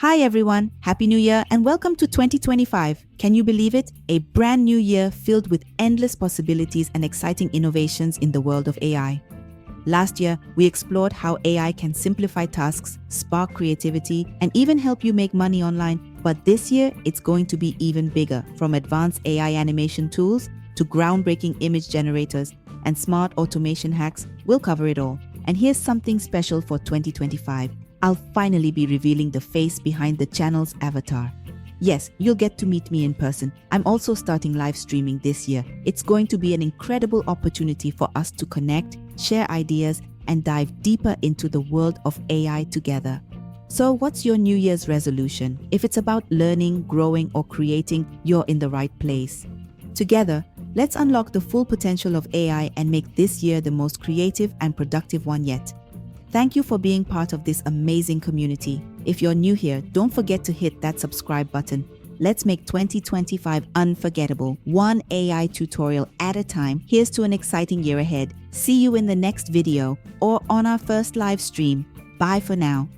Hi everyone, Happy New Year and welcome to 2025. Can you believe it? A brand new year filled with endless possibilities and exciting innovations in the world of AI. Last year, we explored how AI can simplify tasks, spark creativity, and even help you make money online. But this year, it's going to be even bigger, from advanced AI animation tools to groundbreaking image generators and smart automation hacks. We'll cover it all. And here's something special for 2025. I'll finally be revealing the face behind the channel's avatar. Yes, you'll get to meet me in person. I'm also starting live streaming this year. It's going to be an incredible opportunity for us to connect, share ideas, and dive deeper into the world of AI together. So, what's your New Year's resolution? If it's about learning, growing, or creating, you're in the right place. Together, let's unlock the full potential of AI and make this year the most creative and productive one yet. Thank you for being part of this amazing community. If you're new here, don't forget to hit that subscribe button. Let's make 2025 unforgettable, one AI tutorial at a time. Here's to an exciting year ahead. See you in the next video or on our first live stream. Bye for now.